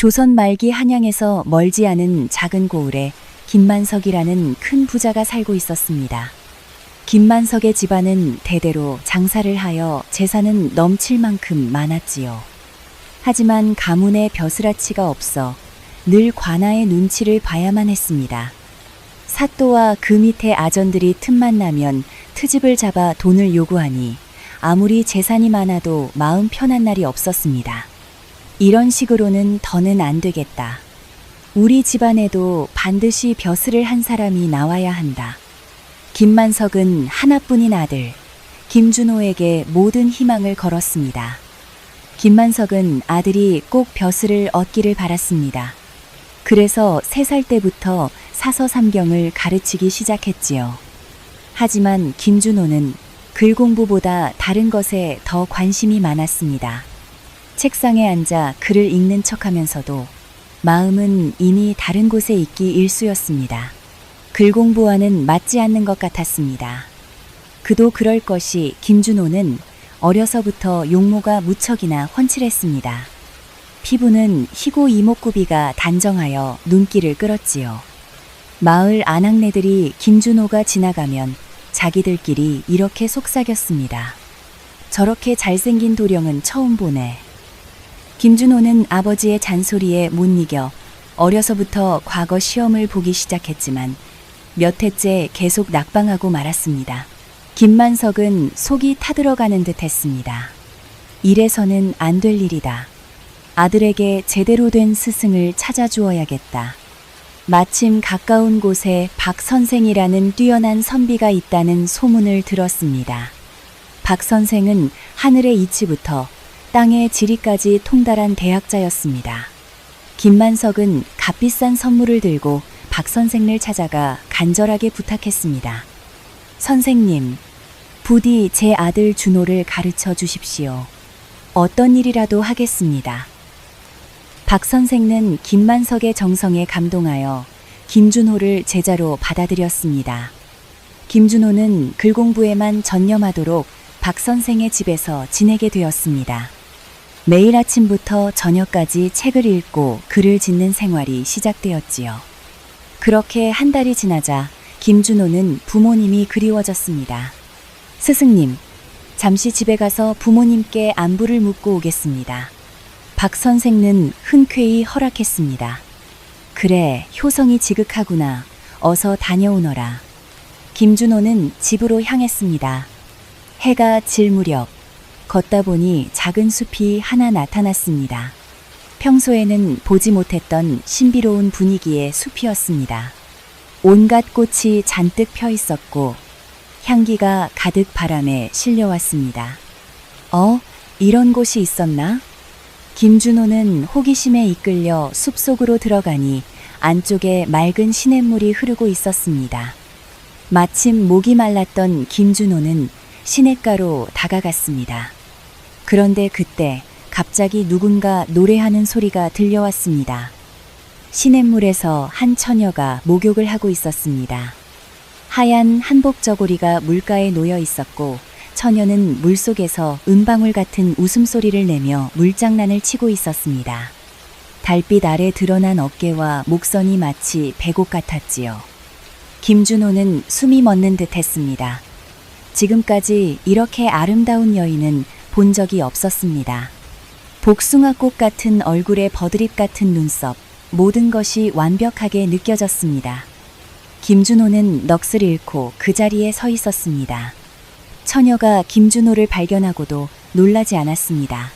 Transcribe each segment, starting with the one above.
조선 말기 한양에서 멀지 않은 작은 고을에 김만석이라는 큰 부자가 살고 있었습니다. 김만석의 집안은 대대로 장사를 하여 재산은 넘칠 만큼 많았지요. 하지만 가문에 벼슬아치가 없어 늘 관아의 눈치를 봐야만 했습니다. 사또와 그 밑에 아전들이 틈만 나면 트집을 잡아 돈을 요구하니 아무리 재산이 많아도 마음 편한 날이 없었습니다. 이런 식으로는 더는 안 되겠다. 우리 집안에도 반드시 벼슬을 한 사람이 나와야 한다. 김만석은 하나뿐인 아들 김준호에게 모든 희망을 걸었습니다. 김만석은 아들이 꼭 벼슬을 얻기를 바랐습니다. 그래서 3살 때부터 사서삼경을 가르치기 시작했지요. 하지만 김준호는 글 공부보다 다른 것에 더 관심이 많았습니다. 책상에 앉아 글을 읽는 척하면서도 마음은 이미 다른 곳에 있기 일쑤였습니다. 글 공부와는 맞지 않는 것 같았습니다. 그도 그럴 것이 김준호는 어려서부터 용모가 무척이나 훤칠했습니다. 피부는 희고 이목구비가 단정하여 눈길을 끌었지요. 마을 아낙네들이 김준호가 지나가면 자기들끼리 이렇게 속삭였습니다. 저렇게 잘생긴 도령은 처음 보네. 김준호는 아버지의 잔소리에 못 이겨 어려서부터 과거 시험을 보기 시작했지만 몇 해째 계속 낙방하고 말았습니다. 김만석은 속이 타들어가는 듯 했습니다. 이래서는 안 될 일이다. 아들에게 제대로 된 스승을 찾아주어야겠다. 마침 가까운 곳에 박 선생이라는 뛰어난 선비가 있다는 소문을 들었습니다. 박 선생은 하늘의 이치부터 땅의 지리까지 통달한 대학자였습니다. 김만석은 값비싼 선물을 들고 박 선생을 찾아가 간절하게 부탁했습니다. 선생님, 부디 제 아들 준호를 가르쳐 주십시오. 어떤 일이라도 하겠습니다. 박 선생은 김만석의 정성에 감동하여 김준호를 제자로 받아들였습니다. 김준호는 글 공부에만 전념하도록 박 선생의 집에서 지내게 되었습니다. 매일 아침부터 저녁까지 책을 읽고 글을 짓는 생활이 시작되었지요. 그렇게 한 달이 지나자 김준호는 부모님이 그리워졌습니다. 스승님, 잠시 집에 가서 부모님께 안부를 묻고 오겠습니다. 박 선생은 흔쾌히 허락했습니다. 그래, 효성이 지극하구나. 어서 다녀오너라. 김준호는 집으로 향했습니다. 해가 질 무렵 걷다 보니 작은 숲이 하나 나타났습니다. 평소에는 보지 못했던 신비로운 분위기의 숲이었습니다. 온갖 꽃이 잔뜩 펴 있었고 향기가 가득 바람에 실려왔습니다. 이런 곳이 있었나? 김준호는 호기심에 이끌려 숲속으로 들어가니 안쪽에 맑은 시냇물이 흐르고 있었습니다. 마침 목이 말랐던 김준호는 시냇가로 다가갔습니다. 그런데 그때 갑자기 누군가 노래하는 소리가 들려왔습니다. 시냇물에서 한 처녀가 목욕을 하고 있었습니다. 하얀 한복 저고리가 물가에 놓여 있었고 처녀는 물속에서 은방울 같은 웃음소리를 내며 물장난을 치고 있었습니다. 달빛 아래 드러난 어깨와 목선이 마치 배곡 같았지요. 김준호는 숨이 멎는 듯 했습니다. 지금까지 이렇게 아름다운 여인은 본 적이 없었습니다. 복숭아꽃 같은 얼굴에 버드립 같은 눈썹, 모든 것이 완벽하게 느껴졌습니다. 김준호는 넋을 잃고 그 자리에 서 있었습니다. 처녀가 김준호를 발견하고도 놀라지 않았습니다.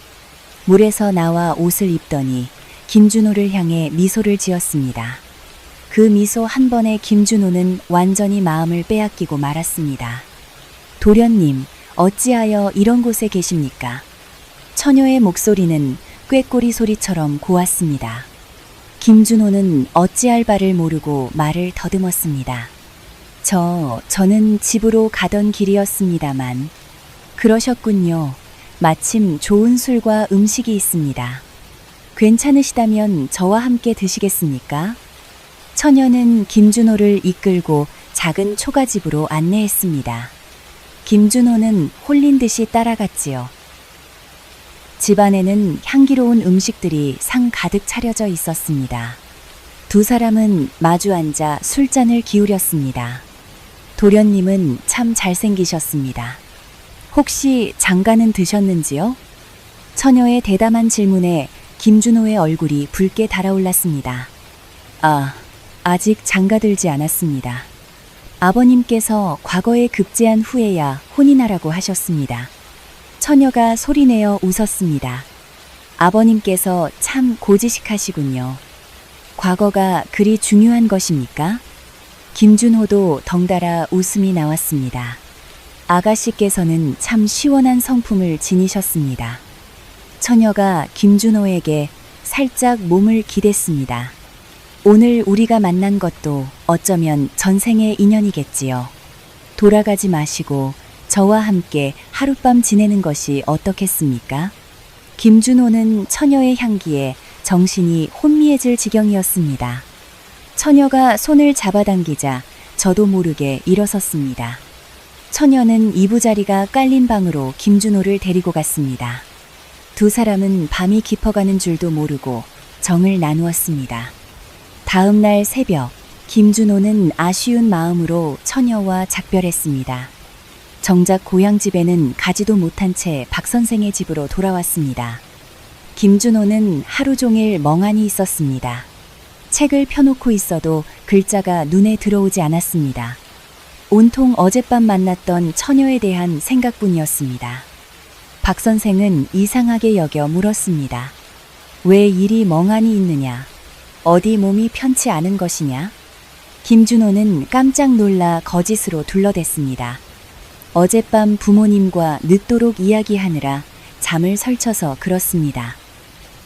물에서 나와 옷을 입더니 김준호를 향해 미소를 지었습니다. 그 미소 한 번에 김준호는 완전히 마음을 빼앗기고 말았습니다. 도련님, 어찌하여 이런 곳에 계십니까? 처녀의 목소리는 꾀꼬리 소리처럼 고왔습니다. 김준호는 어찌할 바를 모르고 말을 더듬었습니다. 저는 집으로 가던 길이었습니다만. 그러셨군요. 마침 좋은 술과 음식이 있습니다. 괜찮으시다면 저와 함께 드시겠습니까? 처녀는 김준호를 이끌고 작은 초가집으로 안내했습니다. 김준호는 홀린 듯이 따라갔지요. 집안에는 향기로운 음식들이 상 가득 차려져 있었습니다. 두 사람은 마주 앉아 술잔을 기울였습니다. 도련님은 참 잘생기셨습니다. 혹시 장가는 드셨는지요? 처녀의 대담한 질문에 김준호의 얼굴이 붉게 달아올랐습니다. 아직 장가들지 않았습니다. 아버님께서 과거에 급제한 후에야 혼인하라고 하셨습니다. 처녀가 소리내어 웃었습니다. 아버님께서 참 고지식하시군요. 과거가 그리 중요한 것입니까? 김준호도 덩달아 웃음이 나왔습니다. 아가씨께서는 참 시원한 성품을 지니셨습니다. 처녀가 김준호에게 살짝 몸을 기댔습니다. 오늘 우리가 만난 것도 어쩌면 전생의 인연이겠지요. 돌아가지 마시고 저와 함께 하룻밤 지내는 것이 어떻겠습니까? 김준호는 처녀의 향기에 정신이 혼미해질 지경이었습니다. 처녀가 손을 잡아당기자 저도 모르게 일어섰습니다. 처녀는 이부자리가 깔린 방으로 김준호를 데리고 갔습니다. 두 사람은 밤이 깊어가는 줄도 모르고 정을 나누었습니다. 다음 날 새벽, 김준호는 아쉬운 마음으로 처녀와 작별했습니다. 정작 고향집에는 가지도 못한 채 박 선생의 집으로 돌아왔습니다. 김준호는 하루 종일 멍하니 있었습니다. 책을 펴놓고 있어도 글자가 눈에 들어오지 않았습니다. 온통 어젯밤 만났던 처녀에 대한 생각뿐이었습니다. 박 선생은 이상하게 여겨 물었습니다. 왜 이리 멍하니 있느냐? 어디 몸이 편치 않은 것이냐? 김준호는 깜짝 놀라 거짓으로 둘러댔습니다. 어젯밤 부모님과 늦도록 이야기하느라 잠을 설쳐서 그렇습니다.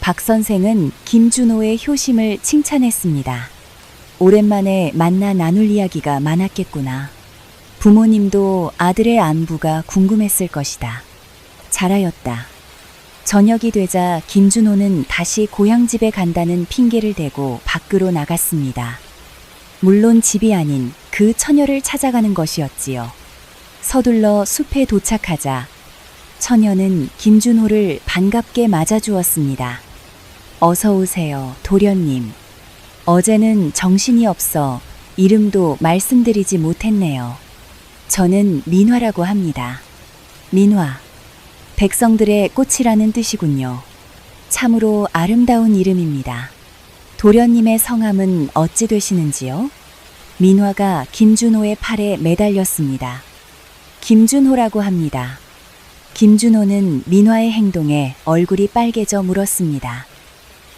박 선생은 김준호의 효심을 칭찬했습니다. 오랜만에 만나 나눌 이야기가 많았겠구나. 부모님도 아들의 안부가 궁금했을 것이다. 잘하였다. 저녁이 되자 김준호는 다시 고향집에 간다는 핑계를 대고 밖으로 나갔습니다. 물론 집이 아닌 그 처녀를 찾아가는 것이었지요. 서둘러 숲에 도착하자 처녀는 김준호를 반갑게 맞아주었습니다. 어서 오세요, 도련님. 어제는 정신이 없어 이름도 말씀드리지 못했네요. 저는 민화라고 합니다. 민화. 백성들의 꽃이라는 뜻이군요. 참으로 아름다운 이름입니다. 도련님의 성함은 어찌 되시는지요? 민화가 김준호의 팔에 매달렸습니다. 김준호라고 합니다. 김준호는 민화의 행동에 얼굴이 빨개져 물었습니다.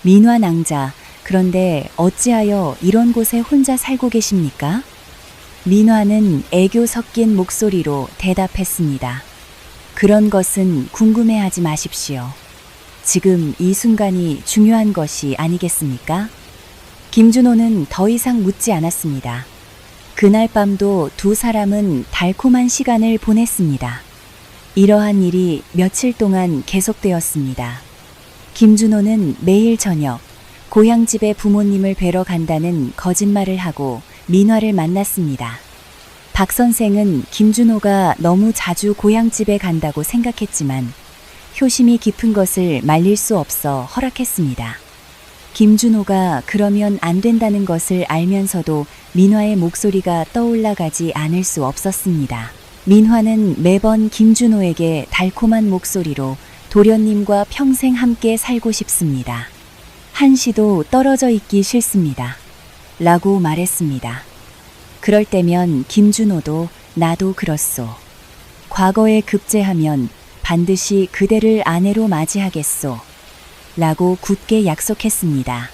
민화 낭자, 그런데 어찌하여 이런 곳에 혼자 살고 계십니까? 민화는 애교 섞인 목소리로 대답했습니다. 그런 것은 궁금해하지 마십시오. 지금 이 순간이 중요한 것이 아니겠습니까? 김준호는 더 이상 묻지 않았습니다. 그날 밤도 두 사람은 달콤한 시간을 보냈습니다. 이러한 일이 며칠 동안 계속되었습니다. 김준호는 매일 저녁 고향집에 부모님을 뵈러 간다는 거짓말을 하고 민화를 만났습니다. 박 선생은 김준호가 너무 자주 고향집에 간다고 생각했지만 효심이 깊은 것을 말릴 수 없어 허락했습니다. 김준호가 그러면 안 된다는 것을 알면서도 민화의 목소리가 떠올라가지 않을 수 없었습니다. 민화는 매번 김준호에게 달콤한 목소리로 도련님과 평생 함께 살고 싶습니다. 한시도 떨어져 있기 싫습니다. 라고 말했습니다. 그럴 때면 김준호도 나도 그렇소. 과거에 급제하면 반드시 그대를 아내로 맞이하겠소. 라고 굳게 약속했습니다.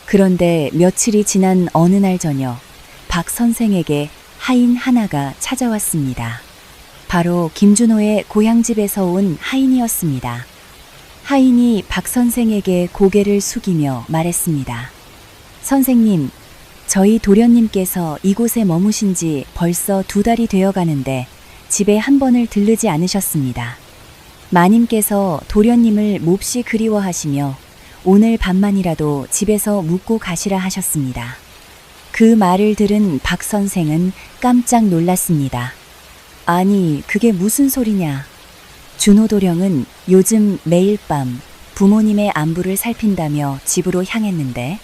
그런데 며칠이 지난 어느 날 저녁 박 선생에게 하인 하나가 찾아왔습니다. 바로 김준호의 고향집에서 온 하인이었습니다. 하인이 박 선생에게 고개를 숙이며 말했습니다. 선생님, 저희 도련님께서 이곳에 머무신 지 벌써 2달이 되어 가는데 집에 한 번을 들르지 않으셨습니다. 마님께서 도련님을 몹시 그리워하시며 오늘 밤만이라도 집에서 묵고 가시라 하셨습니다. 그 말을 들은 박 선생은 깜짝 놀랐습니다. 아니, 그게 무슨 소리냐? 준호 도령은 요즘 매일 밤 부모님의 안부를 살핀다며 집으로 향했는데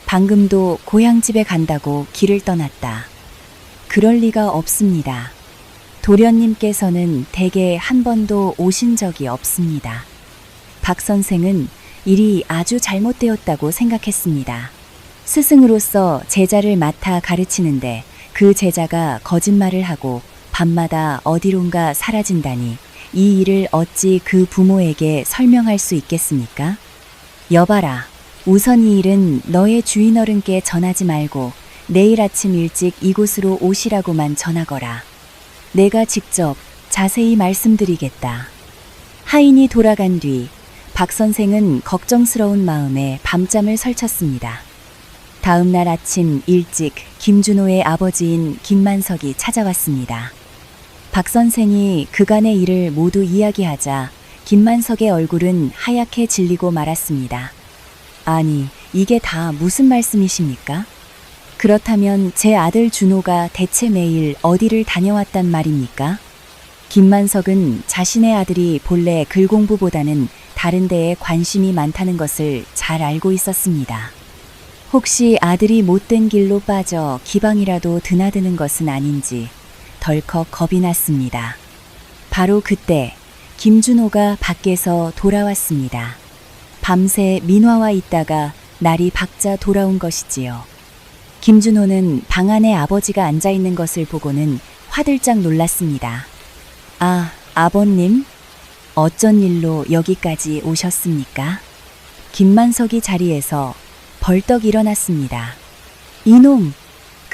방금도 고향집에 간다고 길을 떠났다. 그럴 리가 없습니다. 도련님께서는 댁에 한 번도 오신 적이 없습니다. 박 선생은 일이 아주 잘못되었다고 생각했습니다. 스승으로서 제자를 맡아 가르치는데 그 제자가 거짓말을 하고 밤마다 어디론가 사라진다니 이 일을 어찌 그 부모에게 설명할 수 있겠습니까? 여봐라. 우선 이 일은 너의 주인 어른께 전하지 말고 내일 아침 일찍 이곳으로 오시라고만 전하거라. 내가 직접 자세히 말씀드리겠다. 하인이 돌아간 뒤 박 선생은 걱정스러운 마음에 밤잠을 설쳤습니다. 다음 날 아침 일찍 김준호의 아버지인 김만석이 찾아왔습니다. 박 선생이 그간의 일을 모두 이야기하자 김만석의 얼굴은 하얗게 질리고 말았습니다. 아니, 이게 다 무슨 말씀이십니까? 그렇다면 제 아들 준호가 대체 매일 어디를 다녀왔단 말입니까? 김만석은 자신의 아들이 본래 글 공부보다는 다른 데에 관심이 많다는 것을 잘 알고 있었습니다. 혹시 아들이 못된 길로 빠져 기방이라도 드나드는 것은 아닌지 덜컥 겁이 났습니다. 바로 그때 김준호가 밖에서 돌아왔습니다. 밤새 민화와 있다가 날이 밝자 돌아온 것이지요. 김준호는 방 안에 아버지가 앉아 있는 것을 보고는 화들짝 놀랐습니다. 아, 아버님? 어쩐 일로 여기까지 오셨습니까? 김만석이 자리에서 벌떡 일어났습니다. 이놈!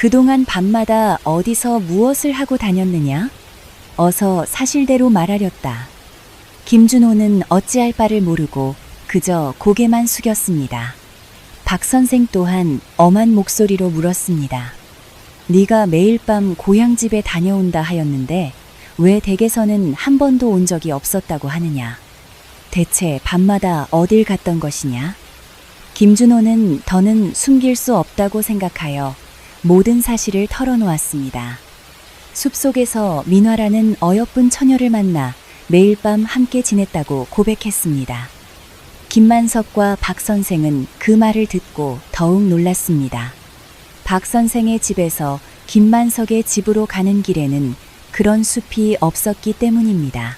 그동안 밤마다 어디서 무엇을 하고 다녔느냐? 어서 사실대로 말하렸다. 김준호는 어찌할 바를 모르고 그저 고개만 숙였습니다. 박 선생 또한 엄한 목소리로 물었습니다. 네가 매일 밤 고향집에 다녀온다 하였는데 왜 댁에서는 한 번도 온 적이 없었다고 하느냐? 대체 밤마다 어딜 갔던 것이냐? 김준호는 더는 숨길 수 없다고 생각하여 모든 사실을 털어놓았습니다. 숲속에서 민화라는 어여쁜 처녀를 만나 매일 밤 함께 지냈다고 고백했습니다. 김만석과 박 선생은 그 말을 듣고 더욱 놀랐습니다. 박 선생의 집에서 김만석의 집으로 가는 길에는 그런 숲이 없었기 때문입니다.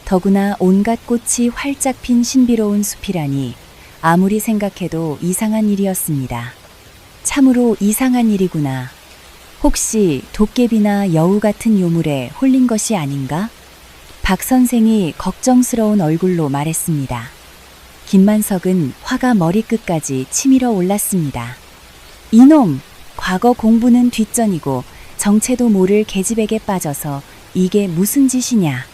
더구나 온갖 꽃이 활짝 핀 신비로운 숲이라니 아무리 생각해도 이상한 일이었습니다. 참으로 이상한 일이구나. 혹시 도깨비나 여우 같은 요물에 홀린 것이 아닌가? 박 선생이 걱정스러운 얼굴로 말했습니다. 김만석은 화가 머리끝까지 치밀어 올랐습니다. 이놈! 과거 공부는 뒷전이고 정체도 모를 계집에게 빠져서 이게 무슨 짓이냐?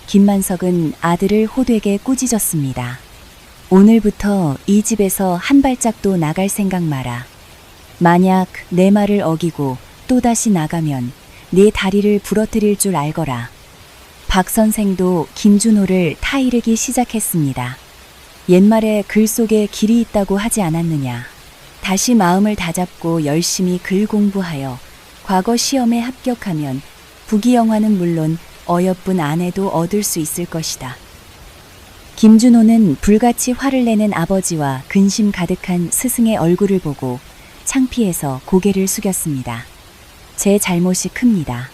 김만석은 아들을 호되게 꾸짖었습니다. 오늘부터 이 집에서 한 발짝도 나갈 생각 마라. 만약 내 말을 어기고 또다시 나가면 네 다리를 부러뜨릴 줄 알거라. 박 선생도 김준호를 타이르기 시작했습니다. 옛말에 글 속에 길이 있다고 하지 않았느냐. 다시 마음을 다잡고 열심히 글 공부하여 과거 시험에 합격하면 부귀영화는 물론 어여쁜 아내도 얻을 수 있을 것이다. 김준호는 불같이 화를 내는 아버지와 근심 가득한 스승의 얼굴을 보고 창피해서 고개를 숙였습니다. 제 잘못이 큽니다.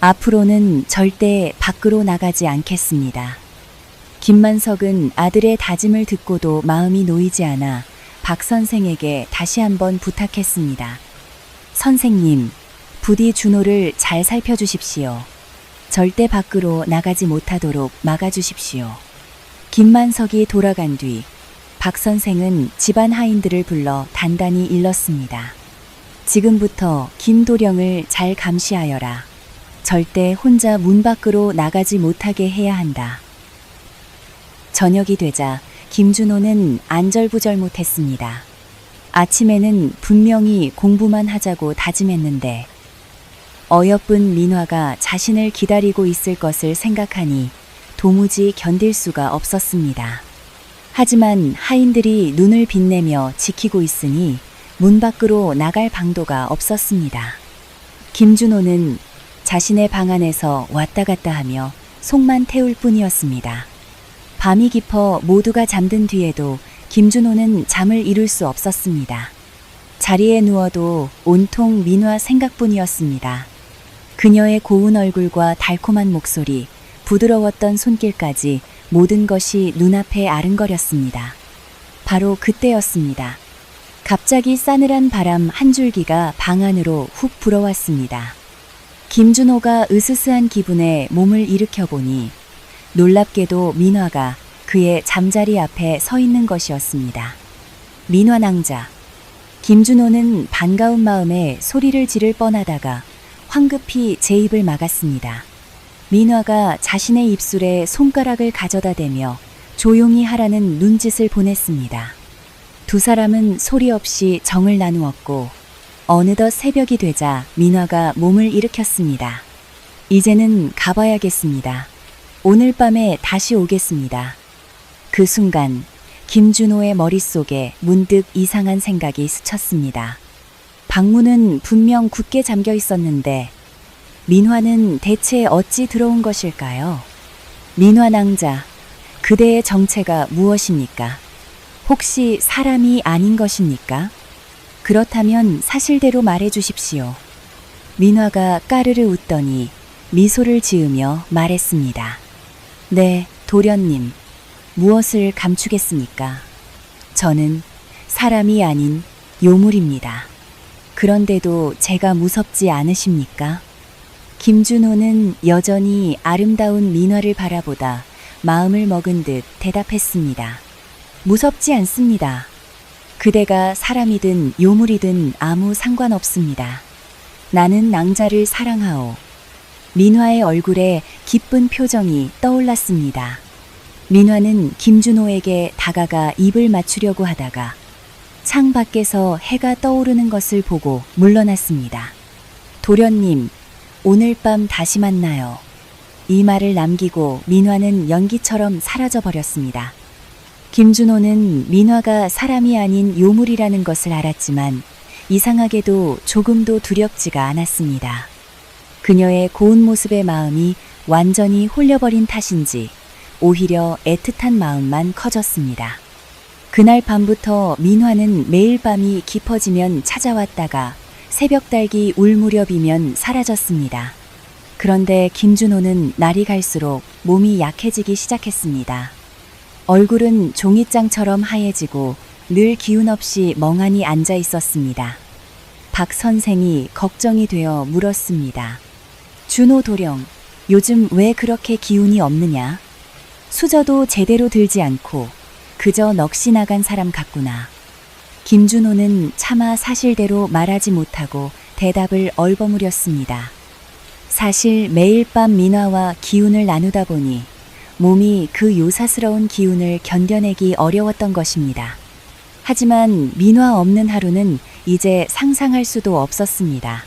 앞으로는 절대 밖으로 나가지 않겠습니다. 김만석은 아들의 다짐을 듣고도 마음이 놓이지 않아 박 선생에게 다시 한번 부탁했습니다. 선생님, 부디 준호를 잘 살펴주십시오. 절대 밖으로 나가지 못하도록 막아주십시오. 김만석이 돌아간 뒤 박 선생은 집안 하인들을 불러 단단히 일렀습니다. 지금부터 김도령을 잘 감시하여라. 절대 혼자 문 밖으로 나가지 못하게 해야 한다. 저녁이 되자 김준호는 안절부절 못했습니다. 아침에는 분명히 공부만 하자고 다짐했는데 어여쁜 민화가 자신을 기다리고 있을 것을 생각하니 도무지 견딜 수가 없었습니다. 하지만 하인들이 눈을 빛내며 지키고 있으니 문 밖으로 나갈 방도가 없었습니다. 김준호는 자신의 방 안에서 왔다 갔다 하며 속만 태울 뿐이었습니다. 밤이 깊어 모두가 잠든 뒤에도 김준호는 잠을 이룰 수 없었습니다. 자리에 누워도 온통 민화 생각뿐이었습니다. 그녀의 고운 얼굴과 달콤한 목소리, 부드러웠던 손길까지 모든 것이 눈앞에 아른거렸습니다. 바로 그때였습니다. 갑자기 싸늘한 바람 한 줄기가 방 안으로 훅 불어왔습니다. 김준호가 으스스한 기분에 몸을 일으켜 보니 놀랍게도 민화가 그의 잠자리 앞에 서 있는 것이었습니다. 민화 낭자. 김준호는 반가운 마음에 소리를 지를 뻔하다가 황급히 제 입을 막았습니다. 민화가 자신의 입술에 손가락을 가져다 대며 조용히 하라는 눈짓을 보냈습니다. 두 사람은 소리 없이 정을 나누었고 어느덧 새벽이 되자 민화가 몸을 일으켰습니다. 이제는 가봐야겠습니다. 오늘 밤에 다시 오겠습니다. 그 순간 김준호의 머릿속에 문득 이상한 생각이 스쳤습니다. 방문은 분명 굳게 잠겨 있었는데 민화는 대체 어찌 들어온 것일까요? 민화 낭자, 그대의 정체가 무엇입니까? 혹시 사람이 아닌 것입니까? 그렇다면 사실대로 말해 주십시오. 민화가 까르르 웃더니 미소를 지으며 말했습니다. 네, 도련님. 무엇을 감추겠습니까? 저는 사람이 아닌 요물입니다. 그런데도 제가 무섭지 않으십니까? 김준호는 여전히 아름다운 민화를 바라보다 마음을 먹은 듯 대답했습니다. 무섭지 않습니다. 그대가 사람이든 요물이든 아무 상관없습니다. 나는 낭자를 사랑하오. 민화의 얼굴에 기쁜 표정이 떠올랐습니다. 민화는 김준호에게 다가가 입을 맞추려고 하다가 창 밖에서 해가 떠오르는 것을 보고 물러났습니다. 도련님, 오늘 밤 다시 만나요. 이 말을 남기고 민화는 연기처럼 사라져 버렸습니다. 김준호는 민화가 사람이 아닌 요물이라는 것을 알았지만 이상하게도 조금도 두렵지가 않았습니다. 그녀의 고운 모습의 마음이 완전히 홀려버린 탓인지 오히려 애틋한 마음만 커졌습니다. 그날 밤부터 민화는 매일 밤이 깊어지면 찾아왔다가 새벽달기 울 무렵이면 사라졌습니다. 그런데 김준호는 날이 갈수록 몸이 약해지기 시작했습니다. 얼굴은 종이장처럼 하얘지고 늘 기운 없이 멍하니 앉아 있었습니다. 박 선생이 걱정이 되어 물었습니다. 준호 도령, 요즘 왜 그렇게 기운이 없느냐? 수저도 제대로 들지 않고 그저 넋이 나간 사람 같구나. 김준호는 차마 사실대로 말하지 못하고 대답을 얼버무렸습니다. 사실 매일 밤 민화와 기운을 나누다 보니 몸이 그 요사스러운 기운을 견뎌내기 어려웠던 것입니다. 하지만 민화 없는 하루는 이제 상상할 수도 없었습니다.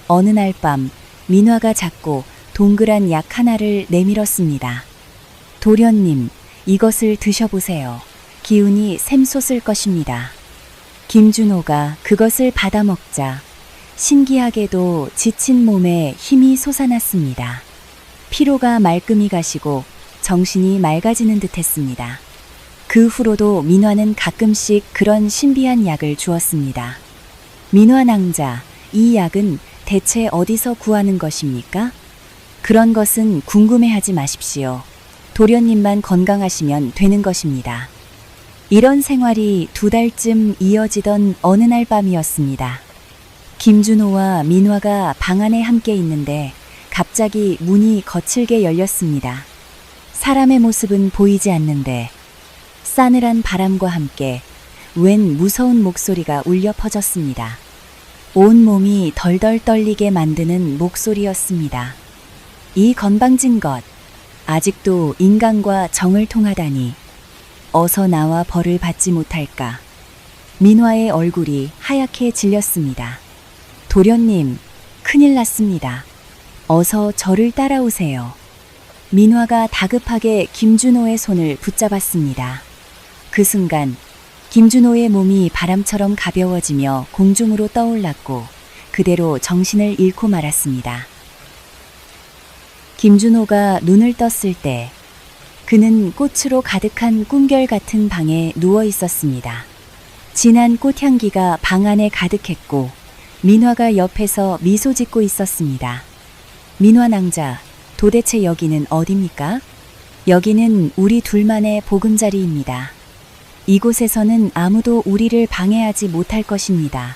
어느 날 밤 민화가 작고 동그란 약 하나를 내밀었습니다. 도련님, 이것을 드셔보세요. 기운이 샘솟을 것입니다. 김준호가 그것을 받아 먹자 신기하게도 지친 몸에 힘이 솟아났습니다. 피로가 말끔히 가시고 정신이 맑아지는 듯했습니다. 그 후로도 민화는 가끔씩 그런 신비한 약을 주었습니다. 민화 낭자, 이 약은 대체 어디서 구하는 것입니까? 그런 것은 궁금해하지 마십시오. 도련님만 건강하시면 되는 것입니다. 이런 생활이 2달쯤 이어지던 어느 날 밤이었습니다. 김준호와 민화가 방 안에 함께 있는데 갑자기 문이 거칠게 열렸습니다. 사람의 모습은 보이지 않는데 싸늘한 바람과 함께 웬 무서운 목소리가 울려 퍼졌습니다. 온 몸이 덜덜 떨리게 만드는 목소리였습니다. 이 건방진 것, 아직도 인간과 정을 통하다니. 어서 나와 벌을 받지 못할까. 민화의 얼굴이 하얗게 질렸습니다. 도련님, 큰일 났습니다. 어서 저를 따라오세요. 민화가 다급하게 김준호의 손을 붙잡았습니다. 그 순간 김준호의 몸이 바람처럼 가벼워지며 공중으로 떠올랐고 그대로 정신을 잃고 말았습니다. 김준호가 눈을 떴을 때 그는 꽃으로 가득한 꿈결 같은 방에 누워 있었습니다. 진한 꽃향기가 방 안에 가득했고 민화가 옆에서 미소 짓고 있었습니다. 민화 낭자, 도대체 여기는 어디입니까? 여기는 우리 둘만의 보금자리입니다. 이곳에서는 아무도 우리를 방해하지 못할 것입니다.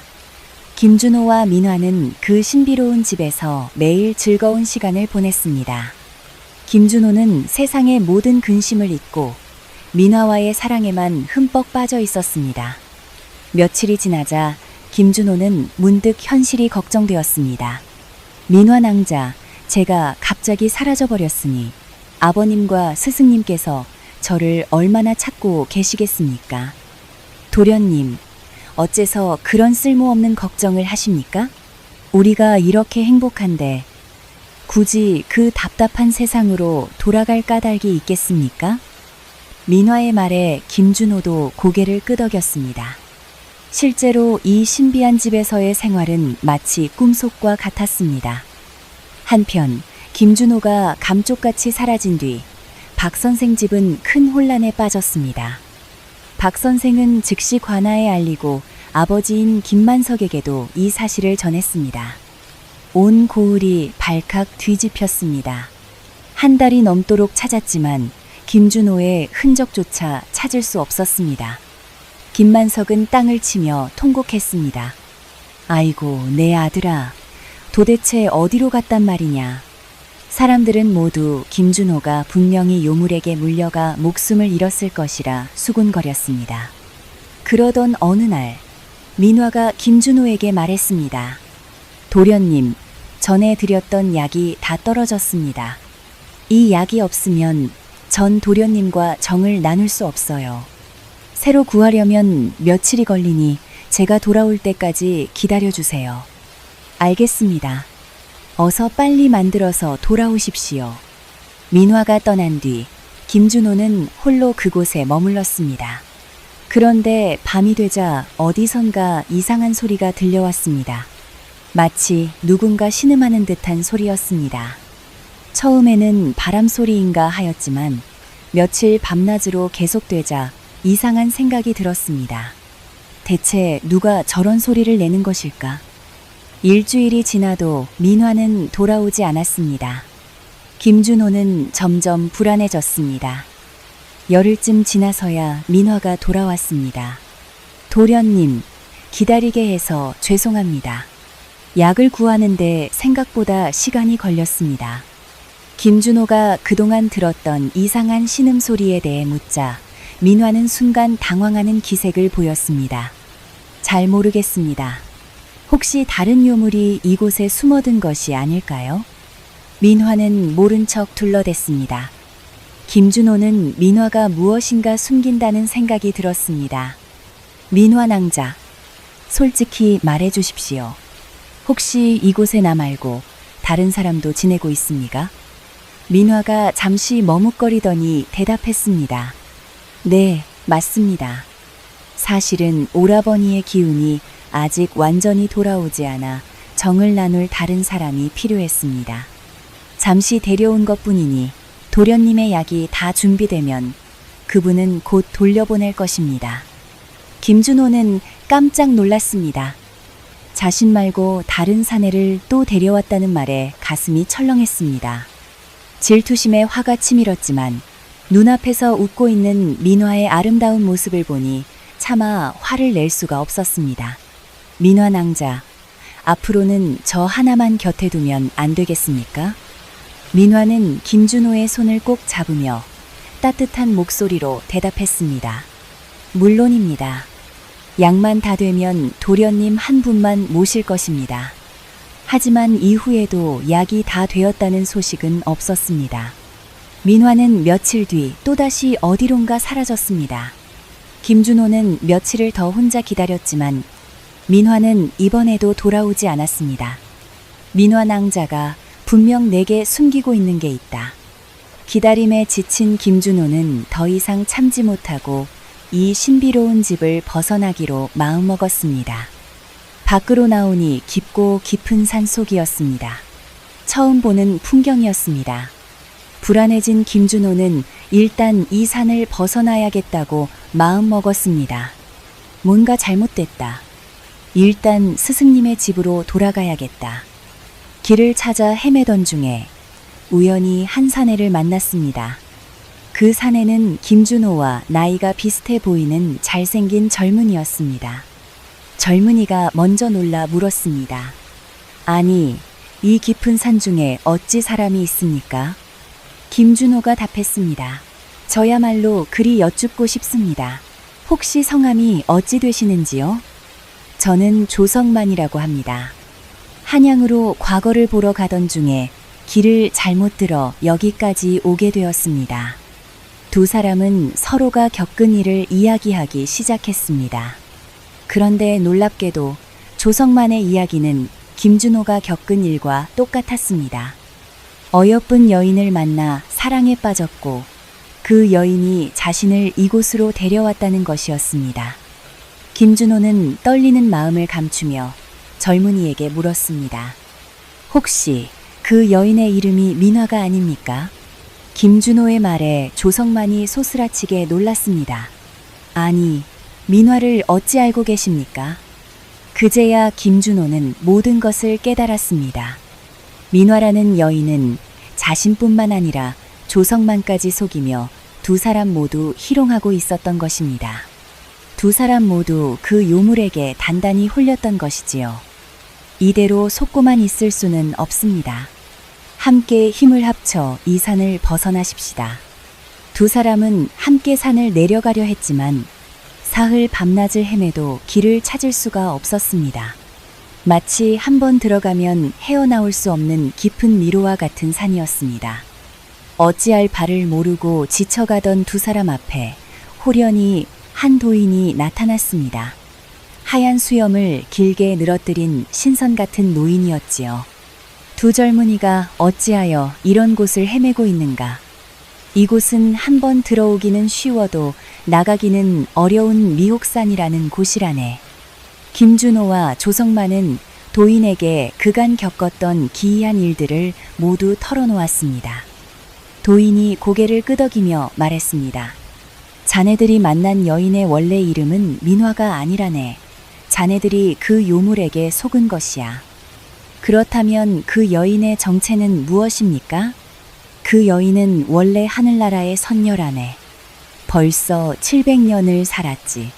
김준호와 민화는 그 신비로운 집에서 매일 즐거운 시간을 보냈습니다. 김준호는 세상의 모든 근심을 잊고 민화와의 사랑에만 흠뻑 빠져 있었습니다. 며칠이 지나자 김준호는 문득 현실이 걱정되었습니다. 민화 낭자, 제가 갑자기 사라져버렸으니 아버님과 스승님께서 저를 얼마나 찾고 계시겠습니까? 도련님, 어째서 그런 쓸모없는 걱정을 하십니까? 우리가 이렇게 행복한데 굳이 그 답답한 세상으로 돌아갈 까닭이 있겠습니까? 민화의 말에 김준호도 고개를 끄덕였습니다. 실제로 이 신비한 집에서의 생활은 마치 꿈속과 같았습니다. 한편 김준호가 감쪽같이 사라진 뒤 박 선생 집은 큰 혼란에 빠졌습니다. 박 선생은 즉시 관아에 알리고 아버지인 김만석에게도 이 사실을 전했습니다. 온 고을이 발칵 뒤집혔습니다. 한 달이 넘도록 찾았지만 김준호의 흔적조차 찾을 수 없었습니다. 김만석은 땅을 치며 통곡했습니다. 아이고, 내 아들아, 도대체 어디로 갔단 말이냐. 사람들은 모두 김준호가 분명히 요물에게 물려가 목숨을 잃었을 것이라 수군거렸습니다. 그러던 어느 날 민화가 김준호에게 말했습니다. 도련님, 전에 드렸던 약이 다 떨어졌습니다. 이 약이 없으면 전 도련님과 정을 나눌 수 없어요. 새로 구하려면 며칠이 걸리니 제가 돌아올 때까지 기다려주세요. 알겠습니다. 어서 빨리 만들어서 돌아오십시오. 민화가 떠난 뒤 김준호는 홀로 그곳에 머물렀습니다. 그런데 밤이 되자 어디선가 이상한 소리가 들려왔습니다. 마치 누군가 신음하는 듯한 소리였습니다. 처음에는 바람 소리인가 하였지만 며칠 밤낮으로 계속되자 이상한 생각이 들었습니다. 대체 누가 저런 소리를 내는 것일까? 일주일이 지나도 민화는 돌아오지 않았습니다. 김준호는 점점 불안해졌습니다. 열흘쯤 지나서야 민화가 돌아왔습니다. 도련님, 기다리게 해서 죄송합니다. 약을 구하는데 생각보다 시간이 걸렸습니다. 김준호가 그동안 들었던 이상한 신음소리에 대해 묻자 민화는 순간 당황하는 기색을 보였습니다. 잘 모르겠습니다. 혹시 다른 요물이 이곳에 숨어든 것이 아닐까요? 민화는 모른 척 둘러댔습니다. 김준호는 민화가 무엇인가 숨긴다는 생각이 들었습니다. 민화 낭자, 솔직히 말해 주십시오. 혹시 이곳에 나 말고 다른 사람도 지내고 있습니까? 민화가 잠시 머뭇거리더니 대답했습니다. 네, 맞습니다. 사실은 오라버니의 기운이 아직 완전히 돌아오지 않아 정을 나눌 다른 사람이 필요했습니다. 잠시 데려온 것뿐이니 도련님의 약이 다 준비되면 그분은 곧 돌려보낼 것입니다. 김준호는 깜짝 놀랐습니다. 자신 말고 다른 사내를 또 데려왔다는 말에 가슴이 철렁했습니다. 질투심에 화가 치밀었지만 눈앞에서 웃고 있는 민화의 아름다운 모습을 보니 차마 화를 낼 수가 없었습니다. 민화 낭자, 앞으로는 저 하나만 곁에 두면 안 되겠습니까? 민화는 김준호의 손을 꼭 잡으며 따뜻한 목소리로 대답했습니다. 물론입니다. 약만 다 되면 도련님 한 분만 모실 것입니다. 하지만 이후에도 약이 다 되었다는 소식은 없었습니다. 민화는 며칠 뒤 또다시 어디론가 사라졌습니다. 김준호는 며칠을 더 혼자 기다렸지만 민화는 이번에도 돌아오지 않았습니다. 민화 낭자가 분명 내게 숨기고 있는 게 있다. 기다림에 지친 김준호는 더 이상 참지 못하고 이 신비로운 집을 벗어나기로 마음먹었습니다. 밖으로 나오니 깊고 깊은 산속이었습니다. 처음 보는 풍경이었습니다. 불안해진 김준호는 일단 이 산을 벗어나야겠다고 마음먹었습니다. 뭔가 잘못됐다. 일단 스승님의 집으로 돌아가야겠다. 길을 찾아 헤매던 중에 우연히 한 사내를 만났습니다. 그 사내는 김준호와 나이가 비슷해 보이는 잘생긴 젊은이였습니다. 젊은이가 먼저 놀라 물었습니다. 아니, 이 깊은 산 중에 어찌 사람이 있습니까? 김준호가 답했습니다. 저야말로 그리 여쭙고 싶습니다. 혹시 성함이 어찌 되시는지요? 저는 조성만이라고 합니다. 한양으로 과거를 보러 가던 중에 길을 잘못 들어 여기까지 오게 되었습니다. 두 사람은 서로가 겪은 일을 이야기하기 시작했습니다. 그런데 놀랍게도 조성만의 이야기는 김준호가 겪은 일과 똑같았습니다. 어여쁜 여인을 만나 사랑에 빠졌고 그 여인이 자신을 이곳으로 데려왔다는 것이었습니다. 김준호는 떨리는 마음을 감추며 젊은이에게 물었습니다. 혹시 그 여인의 이름이 민화가 아닙니까? 김준호의 말에 조성만이 소스라치게 놀랐습니다. 아니, 민화를 어찌 알고 계십니까? 그제야 김준호는 모든 것을 깨달았습니다. 민화라는 여인은 자신뿐만 아니라 조성만까지 속이며 두 사람 모두 희롱하고 있었던 것입니다. 두 사람 모두 그 요물에게 단단히 홀렸던 것이지요. 이대로 속고만 있을 수는 없습니다. 함께 힘을 합쳐 이 산을 벗어나십시다. 두 사람은 함께 산을 내려가려 했지만 사흘 밤낮을 헤매도 길을 찾을 수가 없었습니다. 마치 한번 들어가면 헤어나올 수 없는 깊은 미로와 같은 산이었습니다. 어찌할 바를 모르고 지쳐가던 두 사람 앞에 호련히 한 도인이 나타났습니다. 하얀 수염을 길게 늘어뜨린 신선 같은 노인이었지요. 두 젊은이가 어찌하여 이런 곳을 헤매고 있는가? 이곳은 한번 들어오기는 쉬워도 나가기는 어려운 미혹산이라는 곳이라네. 김준호와 조성만은 도인에게 그간 겪었던 기이한 일들을 모두 털어놓았습니다. 도인이 고개를 끄덕이며 말했습니다. 자네들이 만난 여인의 원래 이름은 민화가 아니라네. 자네들이 그 요물에게 속은 것이야. 그렇다면 그 여인의 정체는 무엇입니까? 그 여인은 원래 하늘나라의 선녀라네. 벌써 700년을 살았지.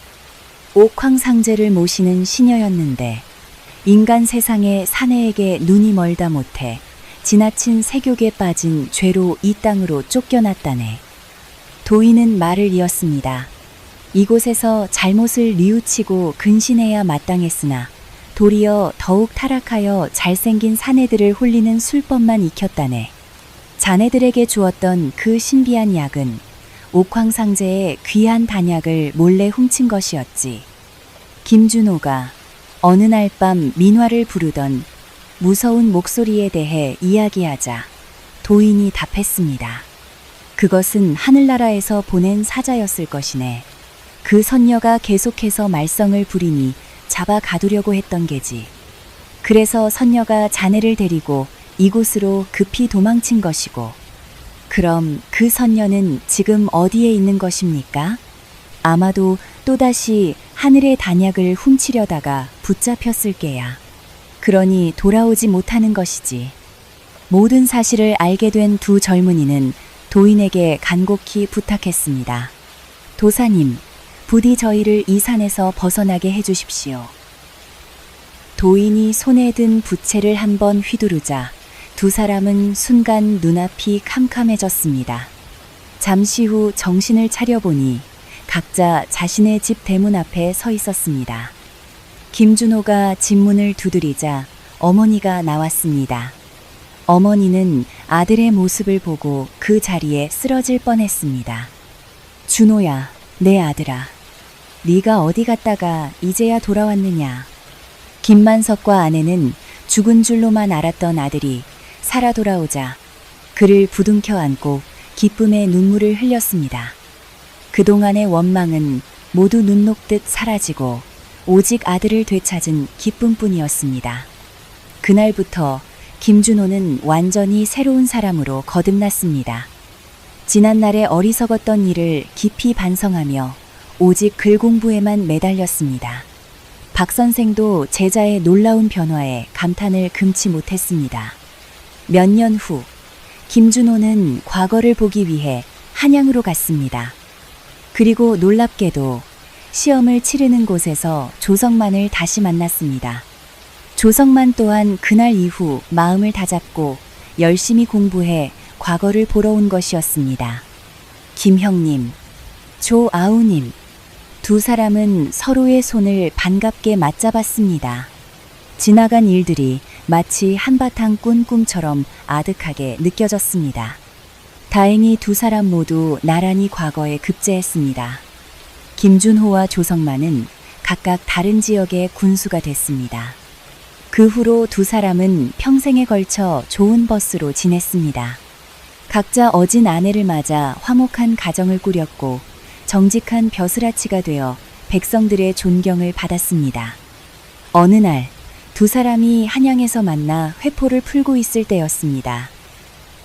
옥황상제를 모시는 시녀였는데 인간 세상의 사내에게 눈이 멀다 못해 지나친 세욕에 빠진 죄로 이 땅으로 쫓겨났다네. 도인은 말을 이었습니다. 이곳에서 잘못을 뉘우치고 근신해야 마땅했으나 도리어 더욱 타락하여 잘생긴 사내들을 홀리는 술법만 익혔다네. 자네들에게 주었던 그 신비한 약은 옥황상제의 귀한 단약을 몰래 훔친 것이었지. 김준호가 어느 날 밤 민화를 부르던 무서운 목소리에 대해 이야기하자 도인이 답했습니다. 그것은 하늘나라에서 보낸 사자였을 것이네. 그 선녀가 계속해서 말썽을 부리니 잡아 가두려고 했던 게지. 그래서 선녀가 자네를 데리고 이곳으로 급히 도망친 것이고, 그럼 그 선녀는 지금 어디에 있는 것입니까? 아마도 또다시 하늘의 단약을 훔치려다가 붙잡혔을 게야. 그러니 돌아오지 못하는 것이지. 모든 사실을 알게 된 두 젊은이는 도인에게 간곡히 부탁했습니다. 도사님, 부디 저희를 이 산에서 벗어나게 해주십시오. 도인이 손에 든 부채를 한번 휘두르자 두 사람은 순간 눈앞이 캄캄해졌습니다. 잠시 후 정신을 차려보니 각자 자신의 집 대문 앞에 서 있었습니다. 김준호가 집문을 두드리자 어머니가 나왔습니다. 어머니는 아들의 모습을 보고 그 자리에 쓰러질 뻔했습니다. 준호야, 내 아들아. 네가 어디 갔다가 이제야 돌아왔느냐. 김만석과 아내는 죽은 줄로만 알았던 아들이 살아 돌아오자 그를 부둥켜 안고 기쁨의 눈물을 흘렸습니다. 그동안의 원망은 모두 눈 녹듯 사라지고 오직 아들을 되찾은 기쁨뿐이었습니다. 그날부터 김준호는 완전히 새로운 사람으로 거듭났습니다. 지난날의 어리석었던 일을 깊이 반성하며 오직 글 공부에만 매달렸습니다. 박 선생도 제자의 놀라운 변화에 감탄을 금치 못했습니다. 몇 년 후, 김준호는 과거를 보기 위해 한양으로 갔습니다. 그리고 놀랍게도 시험을 치르는 곳에서 조성만을 다시 만났습니다. 조성만 또한 그날 이후 마음을 다잡고 열심히 공부해 과거를 보러 온 것이었습니다. 김형님, 조아우님, 두 사람은 서로의 손을 반갑게 맞잡았습니다. 지나간 일들이 마치 한바탕 꾼 꿈처럼 아득하게 느껴졌습니다. 다행히 두 사람 모두 나란히 과거에 급제했습니다. 김준호와 조성만은 각각 다른 지역의 군수가 됐습니다. 그 후로 두 사람은 평생에 걸쳐 좋은 벗으로 지냈습니다. 각자 어진 아내를 맞아 화목한 가정을 꾸렸고 정직한 벼슬아치가 되어 백성들의 존경을 받았습니다. 어느 날 두 사람이 한양에서 만나 회포를 풀고 있을 때였습니다.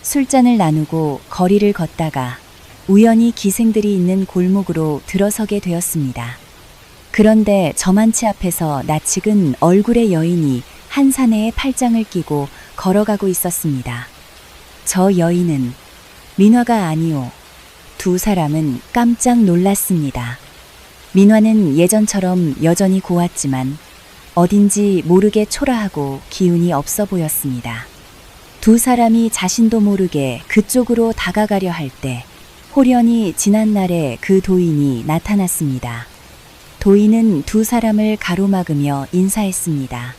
술잔을 나누고 거리를 걷다가 우연히 기생들이 있는 골목으로 들어서게 되었습니다. 그런데 저만치 앞에서 낯익은 얼굴의 여인이 한 사내에 팔짱을 끼고 걸어가고 있었습니다. 저 여인은 민화가 아니오. 두 사람은 깜짝 놀랐습니다. 민화는 예전처럼 여전히 고왔지만 어딘지 모르게 초라하고 기운이 없어 보였습니다. 두 사람이 자신도 모르게 그쪽으로 다가가려 할 때 호련히 지난날의 그 도인이 나타났습니다. 도인은 두 사람을 가로막으며 인사했습니다.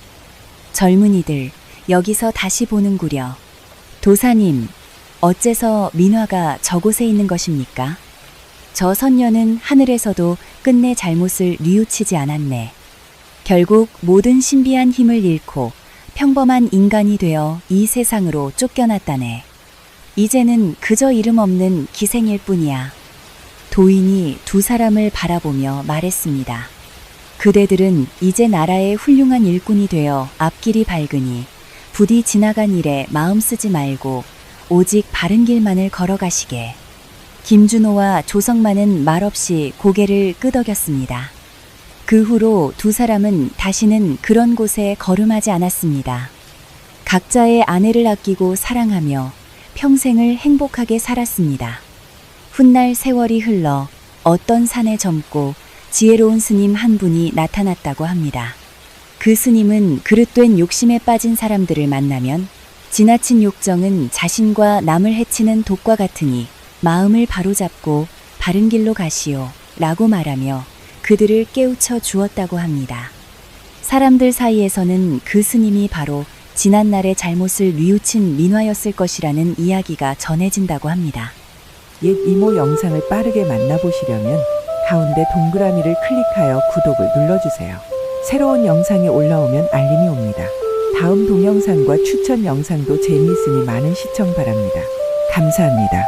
젊은이들, 여기서 다시 보는구려. 도사님, 어째서 민화가 저곳에 있는 것입니까? 저 선녀는 하늘에서도 끝내 잘못을 뉘우치지 않았네. 결국 모든 신비한 힘을 잃고 평범한 인간이 되어 이 세상으로 쫓겨났다네. 이제는 그저 이름 없는 기생일 뿐이야. 도인이 두 사람을 바라보며 말했습니다. 그대들은 이제 나라의 훌륭한 일꾼이 되어 앞길이 밝으니 부디 지나간 일에 마음 쓰지 말고 오직 바른 길만을 걸어가시게. 김준호와 조성만은 말없이 고개를 끄덕였습니다. 그 후로 두 사람은 다시는 그런 곳에 걸음하지 않았습니다. 각자의 아내를 아끼고 사랑하며 평생을 행복하게 살았습니다. 훗날 세월이 흘러 어떤 산에 젊고 지혜로운 스님 한 분이 나타났다고 합니다. 그 스님은 그릇된 욕심에 빠진 사람들을 만나면 지나친 욕정은 자신과 남을 해치는 독과 같으니 마음을 바로잡고 바른 길로 가시오 라고 말하며 그들을 깨우쳐 주었다고 합니다. 사람들 사이에서는 그 스님이 바로 지난날의 잘못을 뉘우친 민화였을 것이라는 이야기가 전해진다고 합니다. 옛 이모 영상을 빠르게 만나보시려면 가운데 동그라미를 클릭하여 구독을 눌러주세요. 새로운 영상이 올라오면 알림이 옵니다. 다음 동영상과 추천 영상도 재미있으니 많은 시청 바랍니다. 감사합니다.